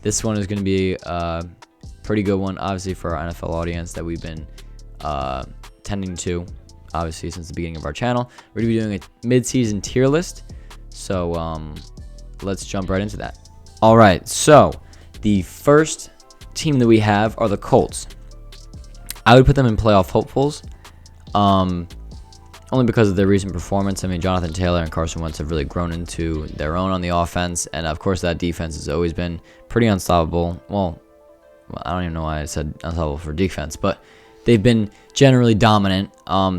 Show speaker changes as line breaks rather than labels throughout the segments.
This one is going to be a pretty good one, obviously, for our NFL audience that we've been tending to, obviously, since the beginning of our channel. We're going to be doing a mid-season tier list. So let's jump right into that. All right, so the first team that we have are the Colts. I would put them in playoff hopefuls, only because of their recent performance. I mean, Jonathan Taylor and Carson Wentz have really grown into their own on the offense, and of course that defense has always been pretty unstoppable. Well, I don't even know why I said unstoppable for defense, but they've been generally dominant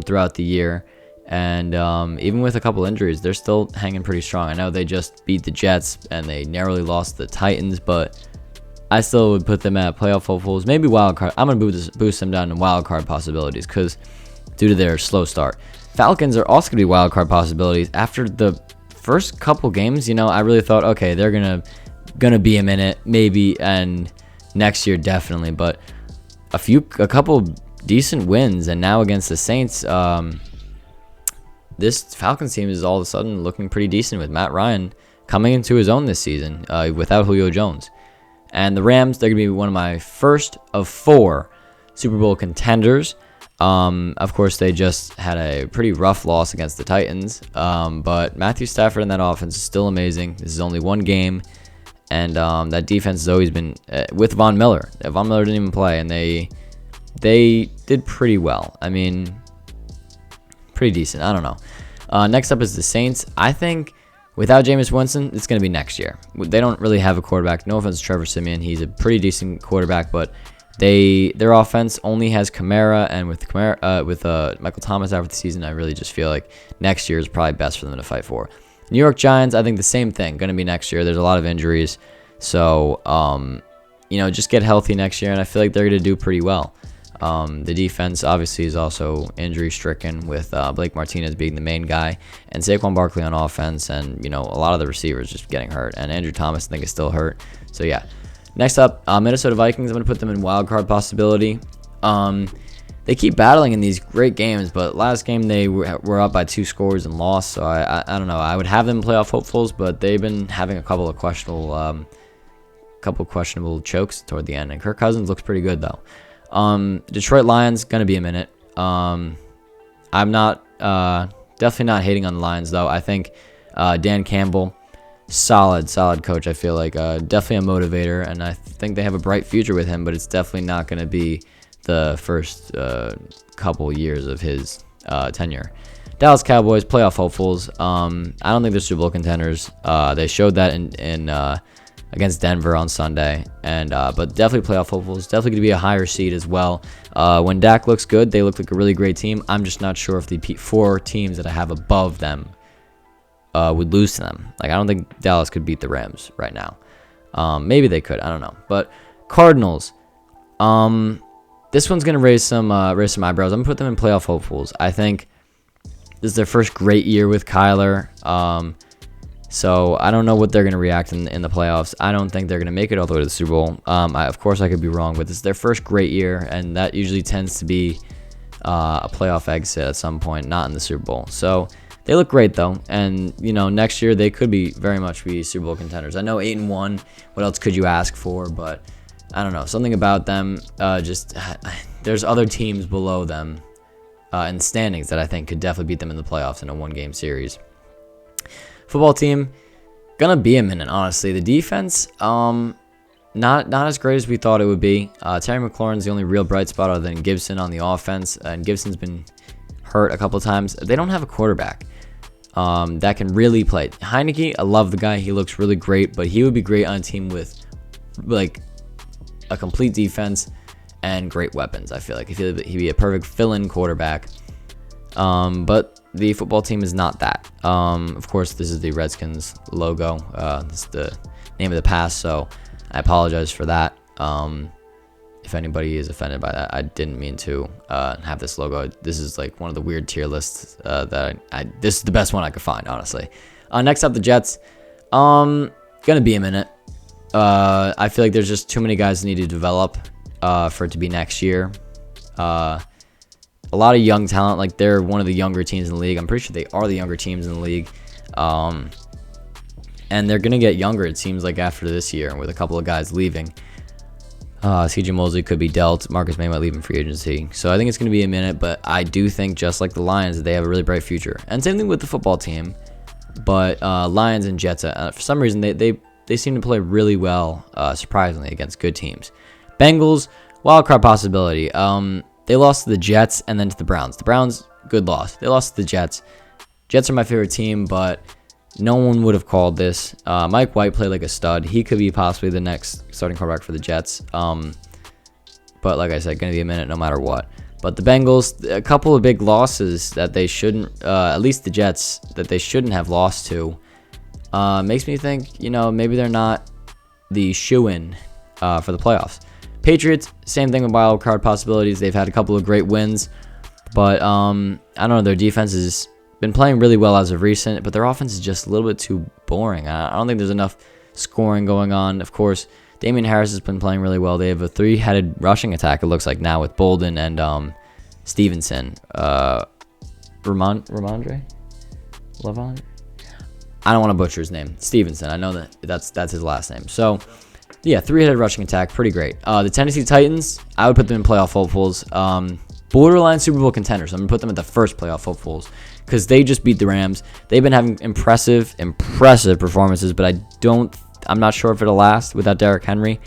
throughout the year, and even with a couple injuries, they're still hanging pretty strong. I know they just beat the Jets, and they narrowly lost the Titans, but I still would put them at playoff hopefuls, maybe wild card. I'm going to boost them down to wild card possibilities because due to their slow start. Falcons are also going to be wild card possibilities. After the first couple games, I really thought, okay, they're gonna be a minute, maybe, and next year definitely. But a couple decent wins, and now against the Saints, this Falcons team is all of a sudden looking pretty decent with Matt Ryan coming into his own this season without Julio Jones. And the Rams, they're going to be one of my first of 4 Super Bowl contenders. Of course, they just had a pretty rough loss against the Titans. But Matthew Stafford and that offense is still amazing. This is only one game. And that defense has always been with Von Miller. Von Miller didn't even play, and they did pretty well. I mean, pretty decent. I don't know. Next up is the Saints. I think without Jameis Winston, it's going to be next year. They don't really have a quarterback. No offense to Trevor Siemian. He's a pretty decent quarterback, but their offense only has Kamara, and with Michael Thomas after the season, I really just feel like next year is probably best for them to fight for. New York Giants, I think the same thing. Going to be next year. There's a lot of injuries. So, just get healthy next year, and I feel like they're going to do pretty well. The defense obviously is also injury-stricken with Blake Martinez being the main guy and Saquon Barkley on offense, and, a lot of the receivers just getting hurt. And Andrew Thomas, I think, is still hurt. So, yeah. Next up, Minnesota Vikings. I'm going to put them in wild card possibility. They keep battling in these great games, but last game they were up by 2 scores and lost. So I don't know. I would have them playoff hopefuls, but they've been having a couple of questionable chokes toward the end. And Kirk Cousins looks pretty good though. Detroit Lions, going to be a minute. I'm not definitely not hating on the Lions though. I think Dan Campbell, solid coach. I feel like definitely a motivator, and I think they have a bright future with him, but it's definitely not going to be the first couple years of his tenure. Dallas Cowboys, playoff hopefuls. I don't think they're Super Bowl contenders. They showed that in against Denver on Sunday, and but definitely playoff hopefuls. Definitely going to be a higher seed as well. When Dak looks good, they look like a really great team. I'm just not sure if the 4 teams that I have above them would lose to them. Like, I don't think Dallas could beat the Rams right now. Maybe they could. I don't know. But Cardinals, this one's gonna raise some eyebrows. I'm gonna put them in playoff hopefuls. I think this is their first great year with Kyler. So I don't know what they're gonna react in the playoffs. I don't think they're gonna make it all the way to the Super Bowl. Of course, I could be wrong, but this is their first great year, and that usually tends to be a playoff exit at some point, not in the Super Bowl. So they look great though, and next year they could very much be Super Bowl contenders. I know 8-1. What else could you ask for? But I don't know, something about them. There's other teams below them in the standings that I think could definitely beat them in the playoffs in a 1-game series. Football team, gonna be a minute. Honestly, the defense, not as great as we thought it would be. Terry McLaurin's the only real bright spot other than Gibson on the offense, and Gibson's been hurt a couple of times. They don't have a quarterback that can really play. Heineke, I love the guy. He looks really great, but he would be great on a team with like a complete defense and great weapons. I feel like he'd be a perfect fill-in quarterback. But the football team is not that. Of course, this is the Redskins logo. This is the name of the past, so I apologize for that. If anybody is offended by that, I didn't mean to have this logo. This is like one of the weird tier lists that this is the best one I could find, honestly. Next up, the Jets. Gonna be a minute. I feel like there's just too many guys that need to develop for it to be next year. A lot of young talent. Like, they're one of the younger teams in the league. I'm pretty sure they are the younger teams in the league. and they're going to get younger, it seems like, after this year, with a couple of guys leaving. CJ Mosley could be dealt. Marcus May might leave in free agency. So I think it's going to be a minute, but I do think, just like the Lions, that they have a really bright future. And same thing with the football team. But Lions and Jets, for some reason, they seem to play really well, surprisingly, against good teams. Bengals, wild card possibility. They lost to the Jets and then to the Browns. The Browns, good loss. They lost to the Jets. Jets are my favorite team, but no one would have called this. Mike White played like a stud. He could be possibly the next starting quarterback for the Jets. But like I said, going to be a minute no matter what. But the Bengals, a couple of big losses that they shouldn't, at least the Jets, that they shouldn't have lost to. Makes me think, maybe they're not the shoo-in for the playoffs. Patriots, same thing with wild card possibilities. They've had a couple of great wins, but I don't know. Their defense has been playing really well as of recent, but their offense is just a little bit too boring. I don't think there's enough scoring going on. Of course, Damian Harris has been playing really well. They have a three-headed rushing attack, it looks like now, with Bolden and Stevenson. Ramondre? Levon? I don't want to butcher his name. Stevenson. I know that's his last name. So, yeah, three-headed rushing attack. Pretty great. The Tennessee Titans, I would put them in playoff hopefuls. Borderline Super Bowl contenders. I'm going to put them at the first playoff hopefuls because they just beat the Rams. They've been having impressive performances, but I'm not sure if it'll last without Derrick Henry.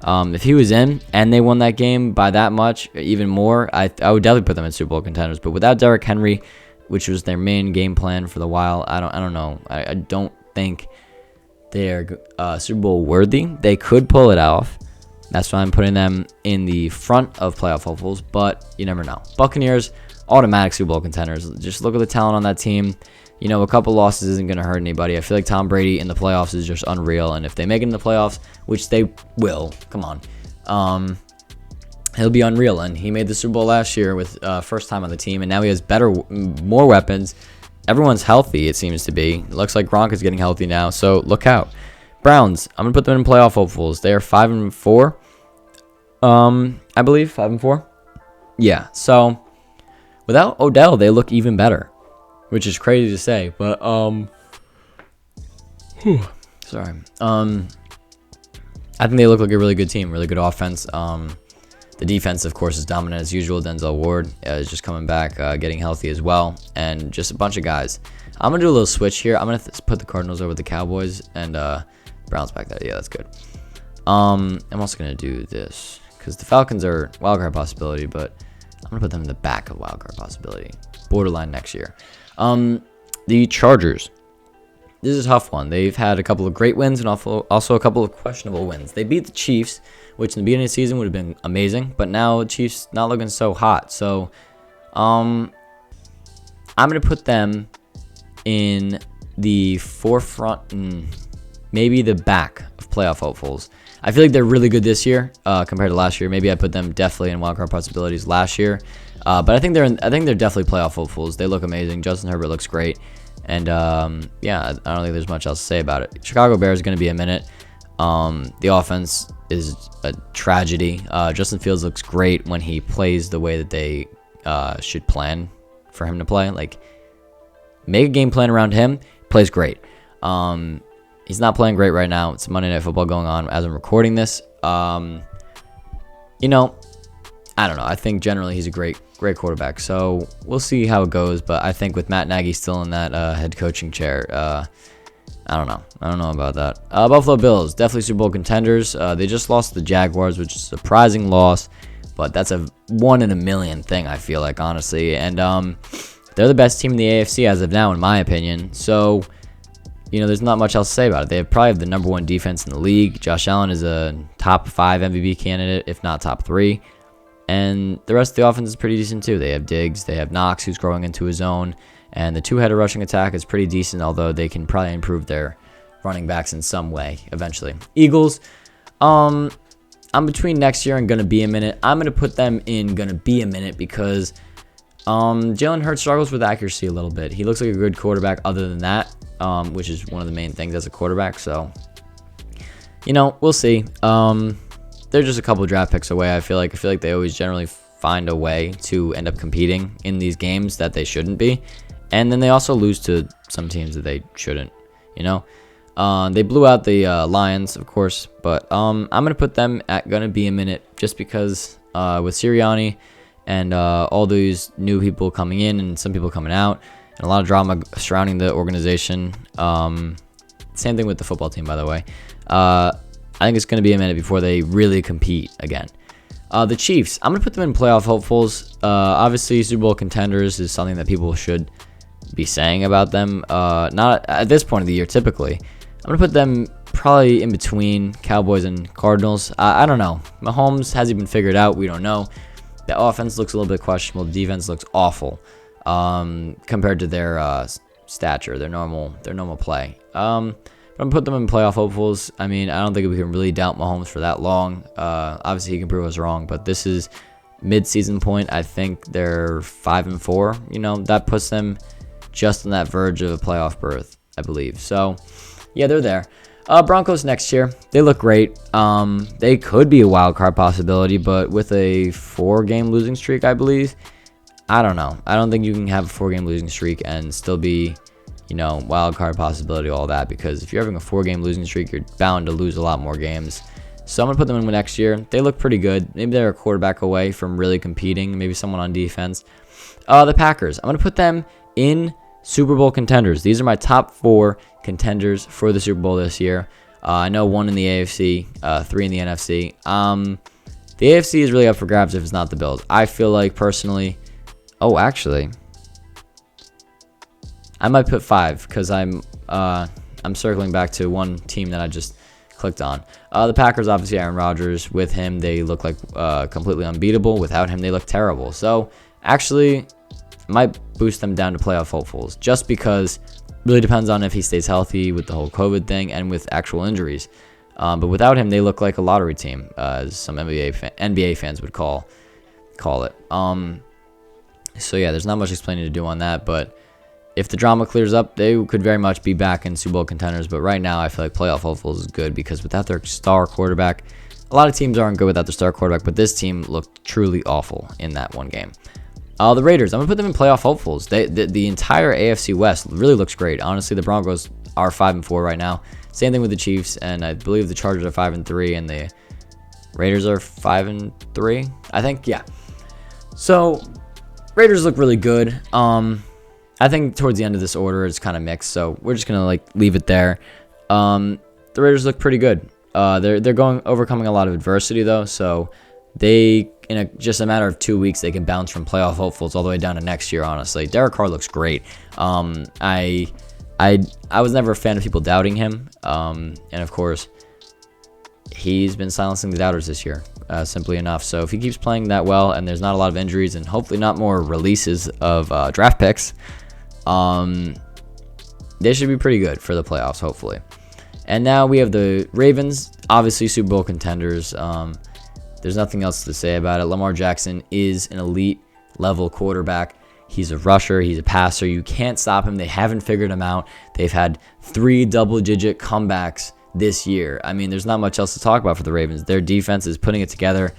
If he was in and they won that game by that much, even more, I would definitely put them in Super Bowl contenders. But without Derrick Henry, which was their main game plan for the while, I don't know. I don't think they're Super Bowl worthy. They could pull it off. That's why I'm putting them in the front of playoff hopefuls, but you never know. Buccaneers, automatic Super Bowl contenders. Just look at the talent on that team. A couple losses isn't going to hurt anybody. I feel like Tom Brady in the playoffs is just unreal, and if they make it in the playoffs, which they will, come on, he'll be unreal. And he made the Super Bowl last year with first time on the team, and now he has more weapons. Everyone's healthy, it seems to be. It looks like Gronk is getting healthy now, so look out. Browns, I'm going to put them in playoff hopefuls. They are 5-4, I believe, 5-4. Yeah, so without Odell, they look even better, which is crazy to say, but, sorry. I think they look like a really good team, really good offense. The defense, of course, is dominant as usual. Denzel Ward is just coming back, getting healthy as well, and just a bunch of guys. I'm going to do a little switch here. I'm going to put the Cardinals over the Cowboys and Browns back there. Yeah, that's good. I'm also going to do this because the Falcons are wildcard possibility, but I'm going to put them in the back of wildcard possibility. Borderline next year. The Chargers. This is a tough one. They've had a couple of great wins and also a couple of questionable wins. They beat the Chiefs, which in the beginning of the season would have been amazing, but now the Chiefs not looking so hot. So, I'm going to put them in the forefront and maybe the back of playoff hopefuls. I feel like they're really good this year compared to last year. Maybe I put them definitely in wildcard possibilities last year, but I think they're definitely playoff hopefuls. They look amazing. Justin Herbert looks great, and yeah, I don't think there's much else to say about it. Chicago Bears is going to be a minute. The offense is a tragedy. Justin Fields looks great when he plays the way that they should plan for him to play. Like, make a game plan around him. Plays great. He's not playing great right now. It's Monday Night Football going on as I'm recording this. I don't know. I think generally he's a great quarterback. So we'll see how it goes. But I think with Matt Nagy still in that head coaching chair, I don't know. I don't know about that. Buffalo Bills, definitely Super Bowl contenders. They just lost to the Jaguars, which is a surprising loss. But that's a 1 in a million thing, I feel like, honestly. And they're the best team in the AFC as of now, in my opinion. So, there's not much else to say about it. They probably have the number 1 defense in the league. Josh Allen is a top 5 MVP candidate, if not top 3. And the rest of the offense is pretty decent, too. They have Diggs. They have Knox, who's growing into his own. And the two-headed rushing attack is pretty decent, although they can probably improve their running backs in some way eventually. Eagles, I'm between next year and going to be a minute. I'm going to put them in going to be a minute because Jalen Hurts struggles with accuracy a little bit. He looks like a good quarterback other than that, which is one of the main things as a quarterback. So, we'll see. They're just a couple of draft picks away. I feel like they always generally find a way to end up competing in these games that they shouldn't be. And then they also lose to some teams that they shouldn't, They blew out the Lions, of course, but I'm gonna put them at gonna be a minute just because with Sirianni and all these new people coming in and some people coming out and a lot of drama surrounding the organization. Same thing with the football team, by the way. I think it's gonna be a minute before they really compete again. The Chiefs, I'm gonna put them in playoff hopefuls. Obviously, Super Bowl contenders is something that people should be saying about them. Not at this point of the year, typically. I'm going to put them probably in between Cowboys and Cardinals. I don't know. Mahomes hasn't been figured out. We don't know. The offense looks a little bit questionable. The defense looks awful compared to their stature, their normal play. But I'm going to put them in playoff hopefuls. I mean, I don't think we can really doubt Mahomes for that long. Obviously, he can prove us wrong, but this is mid-season point. I think they're 5-4. You know, that puts them just on that verge of a playoff berth, I believe. So, yeah, they're there. Broncos next year, they look great. They could be a wild card possibility, but with a 4-game losing streak, I believe, I don't know. I don't think you can have a 4-game losing streak and still be, you know, wild card possibility, all that, because if you're having a 4-game losing streak, you're bound to lose a lot more games. So I'm going to put them in next year. They look pretty good. Maybe they're a quarterback away from really competing, maybe someone on defense. The Packers, I'm going to put them in Super Bowl contenders. These are my top 4 contenders for the Super Bowl this year. I know 1 in the AFC, 3 in the NFC. The AFC is really up for grabs if it's not the Bills. I feel like personally, actually, I might put 5 because I'm circling back to one team that I just clicked on. The Packers, obviously Aaron Rodgers. With him, they look like completely unbeatable. Without him, they look terrible. So actually, might boost them down to playoff hopefuls just because really depends on if he stays healthy with the whole COVID thing and with actual injuries. But without him, they look like a lottery team, as some NBA fans would call it. So yeah, there's not much explaining to do on that. But if the drama clears up, they could very much be back in Super Bowl contenders. But right now, I feel like playoff hopefuls is good because without their star quarterback, a lot of teams aren't good without their star quarterback. But this team looked truly awful in that one game. The Raiders, I'm going to put them in playoff hopefuls. The entire AFC West really looks great. Honestly, the Broncos are 5-4 right now. Same thing with the Chiefs, and I believe the Chargers are 5-3, and the Raiders are 5-3, I think. Yeah. So, Raiders look really good. I think towards the end of this order, it's kind of mixed, so we're just going to leave it there. The Raiders look pretty good. They're overcoming a lot of adversity, though, so they, in just a matter of 2 weeks, they can bounce from playoff hopefuls all the way down to next year, honestly. Derek Carr looks great. I was never a fan of people doubting him. And, of course, he's been silencing the doubters this year, simply enough. So if he keeps playing that well and there's not a lot of injuries and hopefully not more releases of draft picks, they should be pretty good for the playoffs, hopefully. And now we have the Ravens, obviously Super Bowl contenders. There's nothing else to say about it. Lamar Jackson is an elite level quarterback. He's a rusher. He's a passer. You can't stop him. They haven't figured him out. They've had 3 double-digit comebacks this year. I mean, there's not much else to talk about for the Ravens. Their defense is putting it together.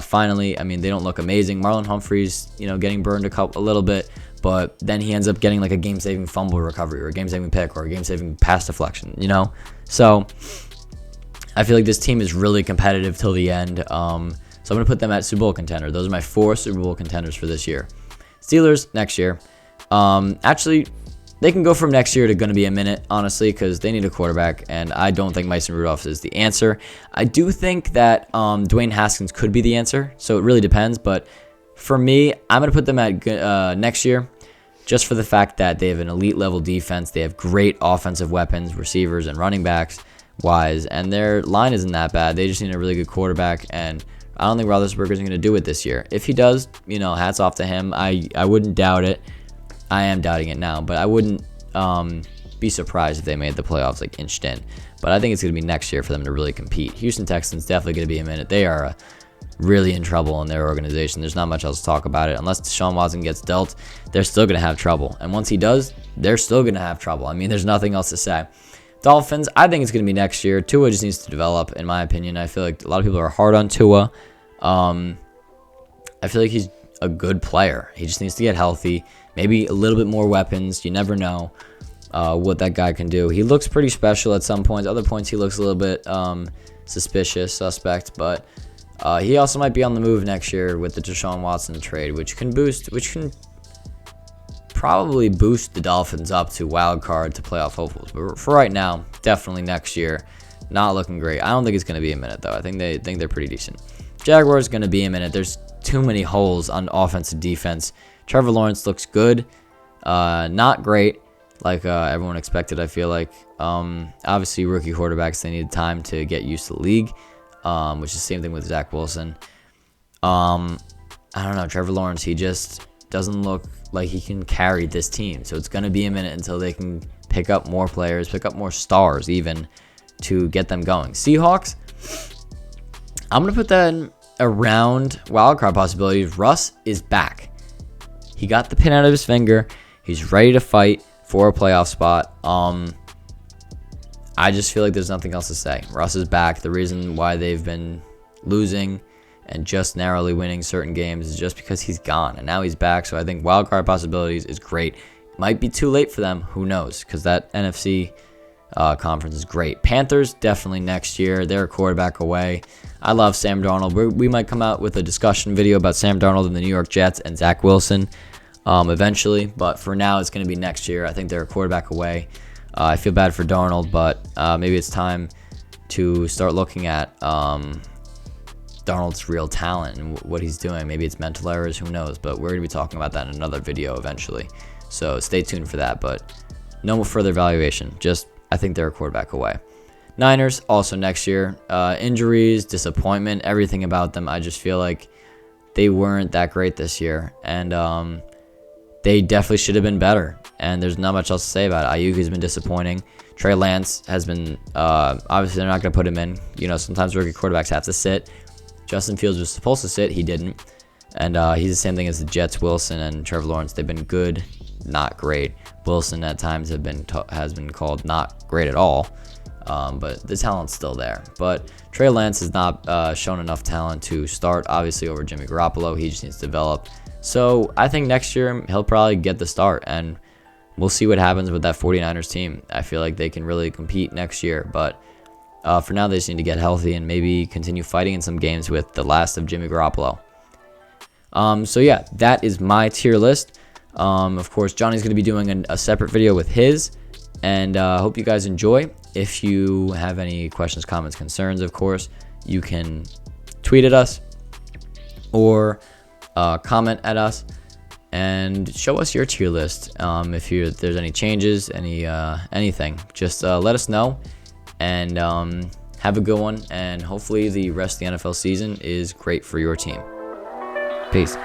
Finally, I mean, they don't look amazing. Marlon Humphrey's, getting burned a little bit, but then he ends up getting like a game-saving fumble recovery or a game-saving pick or a game-saving pass deflection, So I feel like this team is really competitive till the end. So I'm going to put them at Super Bowl contender. Those are my 4 Super Bowl contenders for this year. Steelers next year. Actually, they can go from next year to going to be a minute, honestly, because they need a quarterback, and I don't think Mason Rudolph is the answer. I do think that Dwayne Haskins could be the answer, so it really depends. But for me, I'm going to put them at next year just for the fact that they have an elite level defense. They have great offensive weapons, receivers, and running backs wise, and their line isn't that bad. They just need a really good quarterback, and I don't think Roethlisberger is going to do it this year. If he does, hats off to him. I wouldn't doubt it. I am doubting it now, but I wouldn't be surprised if they made the playoffs inched in. But I think it's going to be next year for them to really compete. Houston Texans definitely going to be a minute. They are really in trouble in their organization. There's not much else to talk about it. Unless Deshaun Watson gets dealt, they're still going to have trouble. And once he does, they're still going to have trouble. I mean, there's nothing else to say. Dolphins, I think it's going to be next year. Tua just needs to develop, in my opinion. I feel like a lot of people are hard on Tua. I feel like he's a good player. He just needs to get healthy. Maybe a little bit more weapons. You never know. what that guy can do. He looks pretty special at some points. Other points he looks a little bit suspect, but he also might be on the move next year with the Deshaun Watson trade, which can probably boost the Dolphins up to wild card to playoff hopefuls. But for right now, definitely next year, not looking great. I don't think it's going to be a minute though. I think they're pretty decent. Jaguars going to be a minute. There's too many holes on offense and defense. Trevor Lawrence looks good, not great like everyone expected. I feel like obviously rookie quarterbacks, they need time to get used to the league, which is the same thing with Zach Wilson. I don't know, Trevor Lawrence, he just doesn't look like he can carry this team. So it's going to be a minute until they can pick up more players, pick up more stars even to get them going. Seahawks, I'm going to put that in around wildcard possibilities. Russ is back. He got the pin out of his finger. He's ready to fight for a playoff spot. I just feel like there's nothing else to say. Russ is back. The reason why they've been losing and just narrowly winning certain games is just because he's gone, and now he's back. So I think wildcard possibilities is great. Might be too late for them. Who knows? Because that NFC conference is great. Panthers, definitely next year. They're a quarterback away. I love Sam Darnold. We might come out with a discussion video about Sam Darnold and the New York Jets and Zach Wilson eventually. But for now, it's going to be next year. I think they're a quarterback away. I feel bad for Darnold, but maybe it's time to start looking at Darnold's real talent and what he's doing. Maybe it's mental errors. Who knows? But we're going to be talking about that in another video eventually. So stay tuned for that. But no further evaluation. Just I think they're a quarterback away. Niners, also next year. Injuries, disappointment, everything about them. I just feel like they weren't that great this year. And they definitely should have been better. And there's not much else to say about it. Ayuk has been disappointing. Trey Lance has been, obviously they're not going to put him in. You know, sometimes rookie quarterbacks have to sit. Justin Fields was supposed to sit. He didn't. And he's the same thing as the Jets, Wilson and Trevor Lawrence. They've been good, not great. Wilson at times has been called not great at all. But the talent's still there. But Trey Lance has not shown enough talent to start, obviously, over Jimmy Garoppolo. He just needs to develop. So I think next year he'll probably get the start, and we'll see what happens with that 49ers team. I feel like they can really compete next year. But for now, they just need to get healthy and maybe continue fighting in some games with the last of Jimmy Garoppolo. So yeah, that is my tier list. Of course, Johnny's going to be doing a separate video with his, and hope you guys enjoy. If you have any questions, comments, concerns, of course, you can tweet at us or comment at us and show us your tier list. If there's any changes, anything, just let us know, and have a good one. And hopefully the rest of the NFL season is great for your team. Peace.